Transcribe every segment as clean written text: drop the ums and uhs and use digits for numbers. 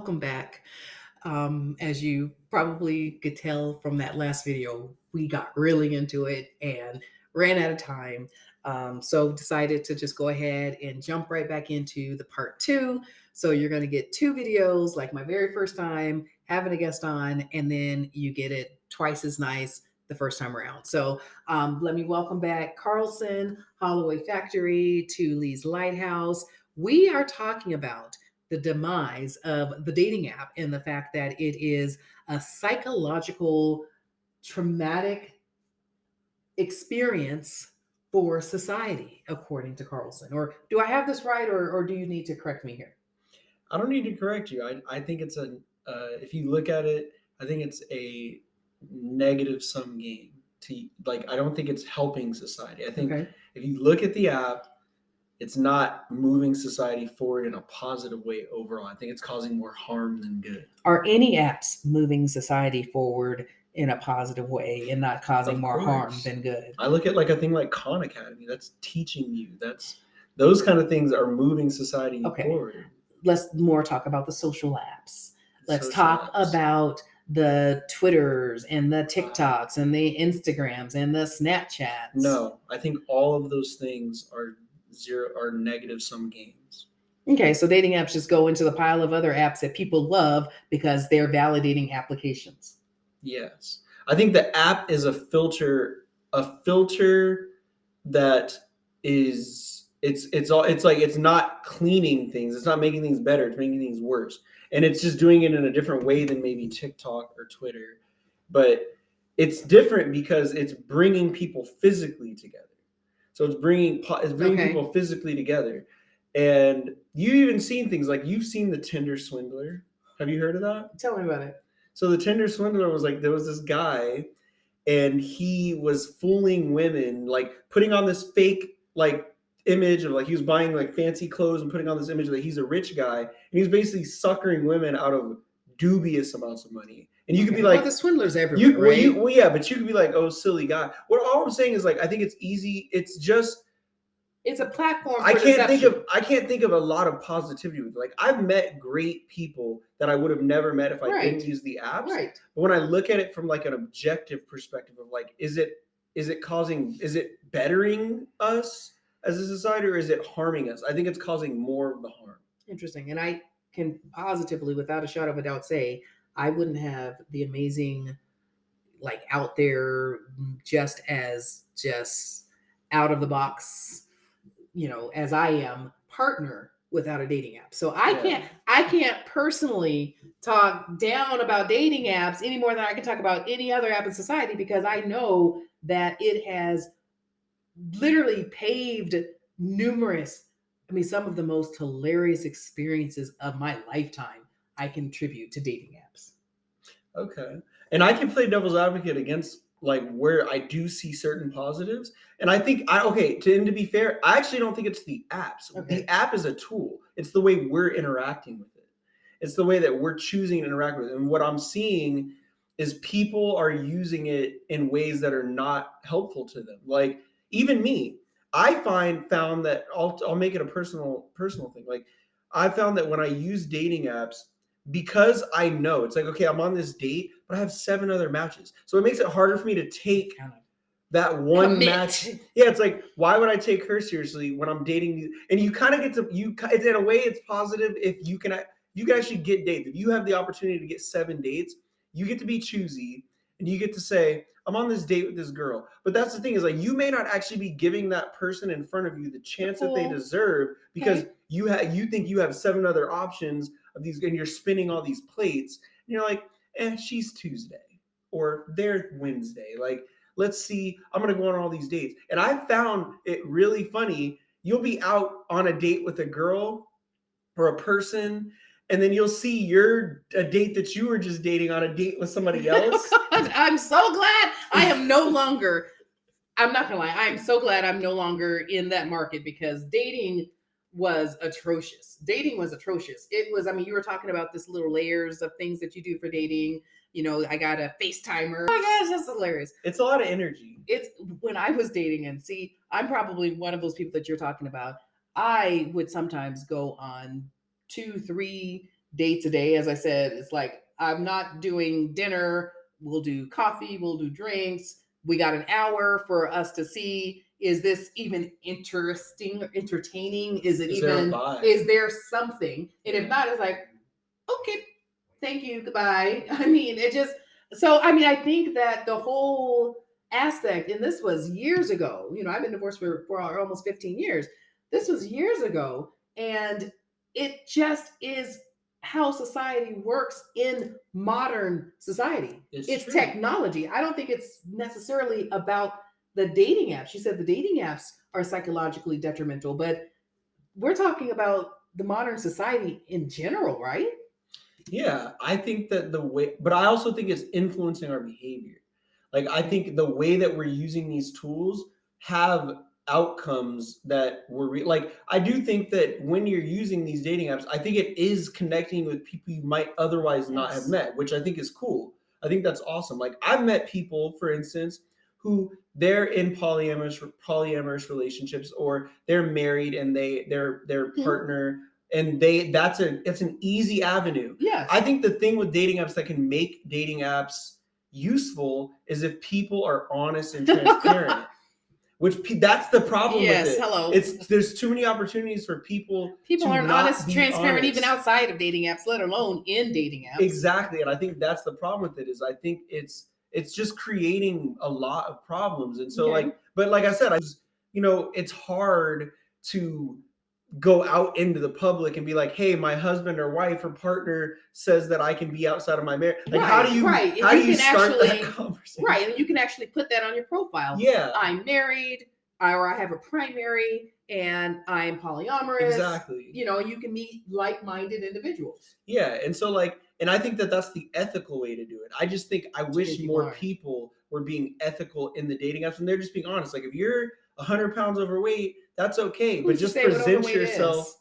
welcome back. As you probably could tell from that last video, we got really into it and ran out of time. So decided to just go ahead and jump right back into the part two. So you're going to get two videos, like my very first time having a guest on, and then you get it twice as nice the first time around. So let me welcome back Carlson, Holloway Factory, to Lee's Lighthouse. We are talking about the demise of the dating app and the fact that it is a psychological, traumatic experience for society, according to Carlson. Or do I have this right, or do you need to correct me here? I don't need to correct you. I think it's if you look at it, I think it's a negative sum game. I don't think it's helping society. I think Okay. if you look at the app, it's not moving society forward in a positive way overall. I think it's causing more harm than good. Are any apps moving society forward in a positive way and not causing Of more harm course. than good? I look at like a thing like Khan Academy. That's teaching you. Those kind of things are moving society Okay. forward. Let's more talk about the social apps. Let's Social talk apps. about the Twitters and the TikToks and the Instagrams and the Snapchats. No, I think all of those things are negative sum games. Okay, so dating apps just go into the pile of other apps that people love because they're validating applications. Yes. I think the app is a filter that is it's not cleaning things. It's not making things better. It's making things worse. And it's just doing it in a different way than maybe TikTok or Twitter. But it's different because it's bringing people physically together. So it's bringing Okay. people physically together. And you even seen things like you've seen the Tinder swindler. Have you heard of that? Tell me about it. So the Tinder swindler was like, there was this guy and he was fooling women, like putting on this fake like image of like he was buying like fancy clothes and putting on this image that he's a rich guy, and he was basically suckering women out of dubious amounts of money. And you could be like, the swindlers everywhere, right? Yeah, but you could be like, oh, silly guy. What all I'm saying is like, I think it's easy. It's just it's a platform. I can't think of a lot of positivity with it. Like I've met great people that I would have never met if I didn't use the apps. Right. But when I look at it from like an objective perspective of like, is it bettering us as a society or is it harming us? I think it's causing more of the harm. Interesting. And I can positively, without a shadow of a doubt, say I wouldn't have the amazing, like out there, just out of the box, as I am, partner without a dating app. So I can't personally talk down about dating apps any more than I can talk about any other app in society, because I know that it has literally paved some of the most hilarious experiences of my lifetime I contribute to dating apps. Okay. And I can play devil's advocate against like where I do see certain positives. And I think to be fair, I actually don't think it's the apps. Okay. The app is a tool. It's the way we're interacting with it. It's the way that we're choosing to interact with it. And what I'm seeing is people are using it in ways that are not helpful to them. Like even me, I found that I'll make it a personal thing. Like I found that when I use dating apps, because I know it's like, okay, I'm on this date, but I have 7 other matches. So it makes it harder for me to take that one match. Yeah, it's like, why would I take her seriously when I'm dating you? And you kind of get to in a way it's positive if you can actually get dates. If you have the opportunity to get 7 dates, you get to be choosy and you get to say, I'm on this date with this girl. But that's the thing is like you may not actually be giving that person in front of you the chance that they deserve because you think you have 7 other options of these and you're spinning all these plates. And you're like, she's Tuesday or they're Wednesday. Like, let's see, I'm going to go on all these dates. And I found it really funny. You'll be out on a date with a girl or a person, and then you'll see a date that you were just dating on a date with somebody else. God, I'm so glad I am no longer, I'm not gonna lie, I am so glad I'm no longer in that market because dating was atrocious. It was, you were talking about this little layers of things that you do for dating. I got a FaceTimer. Oh my gosh, that's hilarious. It's a lot of energy. It's when I was dating, and see, I'm probably one of those people that you're talking about. I would sometimes go on 2, 3 day to day. As I said, it's like I'm not doing dinner. We'll do coffee, we'll do drinks. We got an hour for us to see, is this even interesting or entertaining? Is it Is there a even, vibe? is there something? And if not, it's like, okay, thank you, goodbye. I mean, it just, so I mean, I think that the whole aspect, and this was years ago, I've been divorced for almost 15 years. This was years ago. And it just is how society works in modern society. It's It's true. technology. I don't think it's necessarily about the dating apps. She said the dating apps are psychologically detrimental, but we're talking about the modern society in general, right? Yeah, I think that the way, but I also think it's influencing our behavior. Like, I think the way that we're using these tools have outcomes that like, I do think that when you're using these dating apps, I think it is connecting with people you might otherwise not have Yes. met, which I think is cool. I think that's awesome. Like, I've met people, for instance, who they're in polyamorous relationships, or they're married and their Mhm. partner, and it's an easy avenue. Yes. I think the thing with dating apps that can make dating apps useful is if people are honest and transparent. That's the problem with Yes. it. Hello. It's There's too many opportunities for people People to aren't not honest, be transparent, even honest. outside of dating apps, let alone in dating apps. Exactly, and I think that's the problem with it. Is I think it's just creating a lot of problems. And so, Okay. like, but like I said, it's hard to go out into the public and be like, hey, my husband or wife or partner says that I can be outside of my marriage. Like, Right, right. And how do you you can start that actually, right, conversation? and you can actually put that on your profile. Yeah, I'm married, or I have a primary, and I'm polyamorous. exactly. You can meet like-minded individuals. Yeah, and so, like, and I think that that's the ethical way to do it. I just think I Too many wish people more aren't. people were being ethical in the dating apps, and they're just being honest. Like, if you're 100 pounds overweight, that's okay, but Who's to just say what present overweight yourself. is?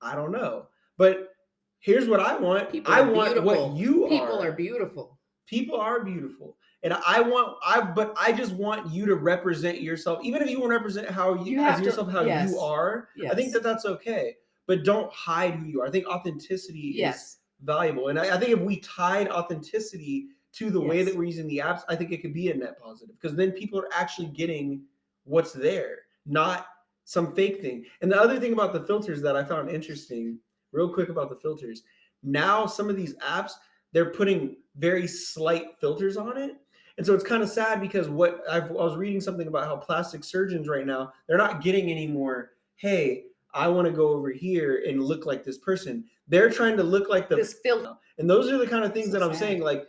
I don't know, but here's what I want. People I are want what beautiful. you People are are. beautiful. People are beautiful, and but I just want you to represent yourself, even if you want to represent You as have to, yourself how you yes, are. I think yes, that that's okay, but don't hide who you are. I think authenticity is yes, valuable, and I think if we tied authenticity to the way that yes. we're using the apps, I think it could be a net positive, because then people are actually getting what's there, not some fake thing. And the other thing about the filters that I found interesting, real quick, about the filters, now some of these apps, they're putting very slight filters on it. And so it's kind of sad, because I was reading something about how plastic surgeons right now, they're not getting any more, hey, I want to go over here and look like this person. They're trying to look like the, This filter, and those are the kind of things so that I'm sad. saying. Like,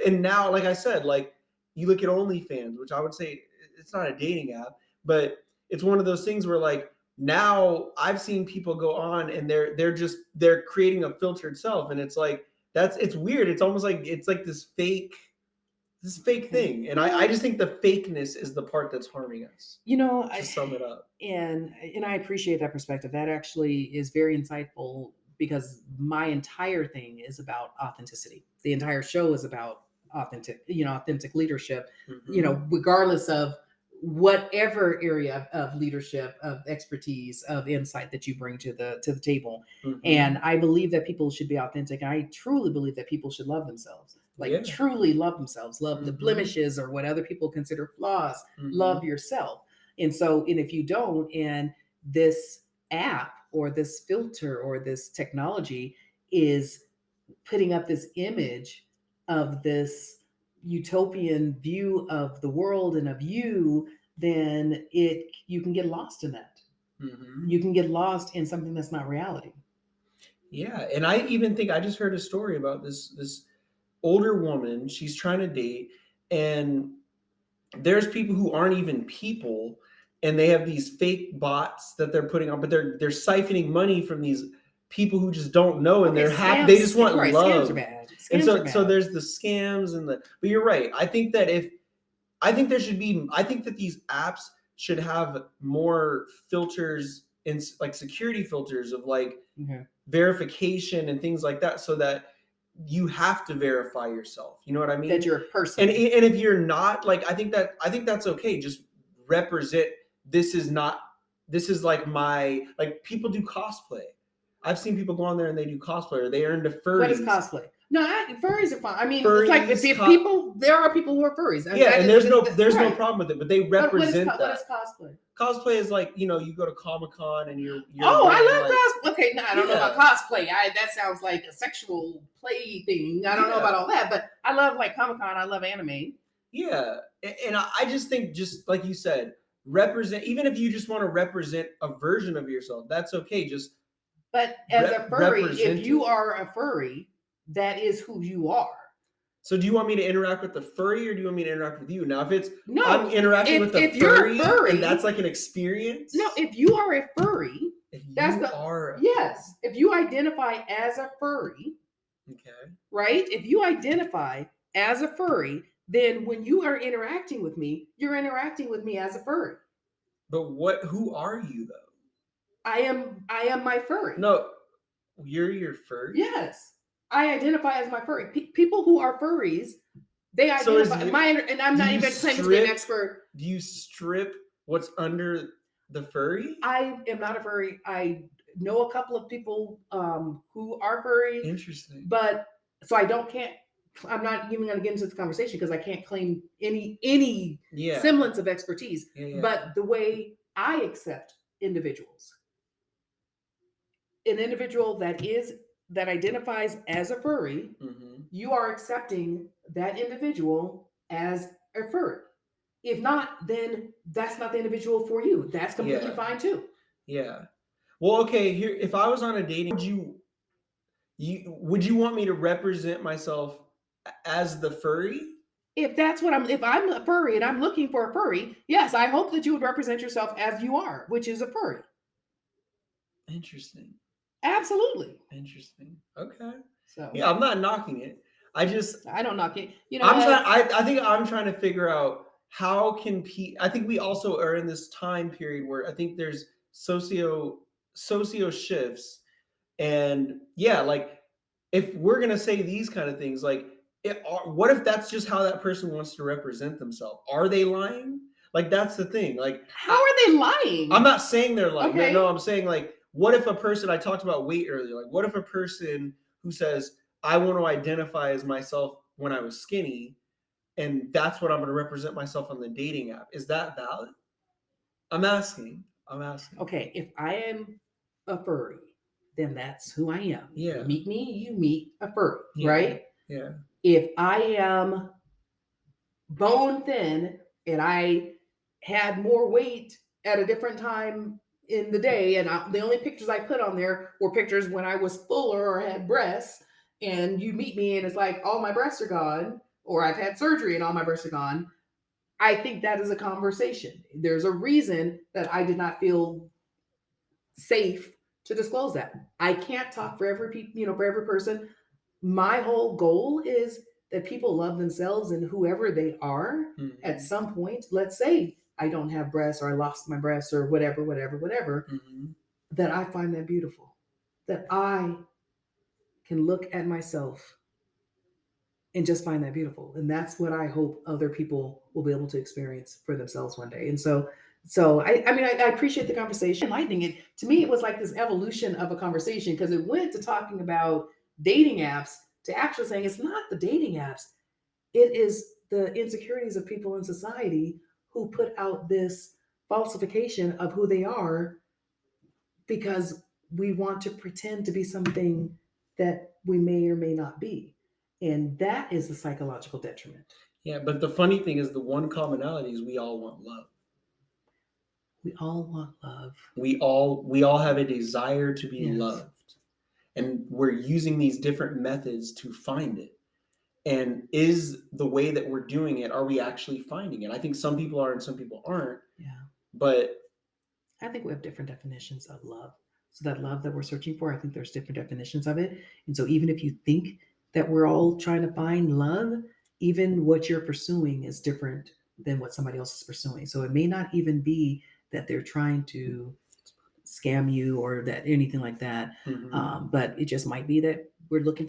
and now, like I said, like, you look at OnlyFans, which I would say it's not a dating app, but it's one of those things where, like, now I've seen people go on and they're creating a filtered self, and it's like, it's weird. It's almost like it's like this fake Okay. thing. And I Well, just think the fakeness is the part that's harming us, you know, to I, sum it up. and I appreciate that perspective. That actually is very insightful, because my entire thing is about authenticity. The entire show is about authentic leadership, Mm-hmm. regardless of whatever area of leadership, of expertise, of insight that you bring to the table. Mm-hmm. And I believe that people should be authentic. I truly believe that people should love themselves. Like, Yeah. truly love themselves, love the Mm-hmm. blemishes or what other people consider flaws, love Mm-hmm. yourself. And if you don't, and this app or this filter or this technology is putting up this image of this utopian view of the world and of you, then you can get lost in that. Mm-hmm. You can get lost in something that's not reality. Yeah, and I even think I just heard a story about this older woman. She's trying to date, and there's people who aren't even people, and they have these fake bots that they're putting on, but they're siphoning money from these people who just don't know, and Okay, they're happy. They just scams. want You're right. Scams are love. bad. And Scams are so bad. there's the scams and the, but you're right. I think there should be, I think that these apps should have more filters, and like security filters of, like, Okay. verification and things like that, so that you have to verify yourself. You know what I That mean? you're a And person. if you're not, like, I think that's okay. Just represent, this is not, this is like, my, like, people do cosplay. I've seen people go on there and they do cosplay, or they are into What is furries. cosplay? No, furries are fun. I mean, it's like Furries, if people, there are people who are furries, and yeah, that and is there's no right. problem with it, but they But represent what is that. cosplay? Cosplay is like, you know, you go to Comic-Con and you're Oh, wearing I like, love cosplay. Okay, no, I don't know about yeah, cosplay. That sounds like a sexual play thing. I don't know about yeah, all that, but I love like Comic Con. I love anime. yeah. And I just think, just like you said, represent, even if you just want to represent a version of yourself, that's okay. Just But as a furry, if represent you it. are a furry, that is who you are. So do you want me to interact with the furry, or do you want me to interact with you? Now, if it's I'm No, interacting with the if you're a furry and that's furry, like an no, experience, if you are a furry, if that's you the are a furry, yes. If you identify as a furry, okay. right? If you identify as a furry, then when you are interacting with me, you're interacting with me as a furry. But who are you though? I am my furry. No, you're your furry? Yes. I identify as my furry. People who are furries, they So is identify you my and I'm do not you even claiming to be an strip expert. do you strip what's under the furry? I am not a furry. I know a couple of people who are furries, Interesting. but so I don't can't. I'm not even going to get into this conversation because I can't claim any Yeah. semblance of expertise. Yeah, yeah. But the way I accept individuals, an individual that identifies as a furry, Mhm. you are accepting that individual as a furry. If not, then that's not the individual for you. That's completely Yeah. fine too. Yeah. Well, okay, here, if I was on a dating, would you want me to represent myself as the furry? If I'm a furry and I'm looking for a furry, yes, I hope that you would represent yourself as you are, which is a furry. Interesting. Absolutely. Interesting. Okay. So Yeah, I'm not knocking it. I just I don't knock it. You know I'm trying. what? I think I'm trying to figure out how can I think we also are in this time period where I think there's socio shifts, and yeah, like if we're gonna say these kind of things, like what if that's just how that person wants to represent themselves? Are they lying? Like that's the thing. Like How are they I'm lying? not saying they're lying. No, no, Okay. I'm saying like, what if a person, I talked about weight earlier, like what if a person who says, I want to identify as myself when I was skinny, and that's what I'm going to represent myself on the dating app. Is that valid? I'm asking. I'm asking. Okay. If I am a furry, then that's who I am. You Yeah. meet me, you meet a furry, Yeah. right? Yeah. If I am bone thin and I had more weight at a different time in the day, and the only pictures I put on there were pictures when I was fuller or had breasts, and you meet me and it's like all my breasts are gone, or I've had surgery and all my breasts are gone. I think that is a conversation. There's a reason that I did not feel safe to disclose that. I can't talk for for every person. My whole goal is that people love themselves and whoever they are at Mm-hmm. some point. Let's say I don't have breasts or I lost my breasts or whatever, Mm-hmm. that I find that beautiful. That I can look at myself and just find that beautiful. And that's what I hope other people will be able to experience for themselves one day. And I appreciate the conversation. Enlightening it to me, it was like this evolution of a conversation because it went to talking about dating apps to actually saying it's not the dating apps, it is the insecurities of people in society who put out this falsification of who they are because we want to pretend to be something that we may or may not be. And that is the psychological detriment. Yeah. But the funny thing is, the one commonality is we all want love. We all want love. We all have a desire to be Yes. loved, and we're using these different methods to find it. And is the way that we're doing it, are we actually finding it? I think some people are and some people aren't, Yeah. but I think we have different definitions of love. So that love that we're searching for, I think there's different definitions of it. And so even if you think that we're all trying to find love, even what you're pursuing is different than what somebody else is pursuing. So it may not even be that they're trying to scam you or that anything like that. mhm. But it just might be that we're looking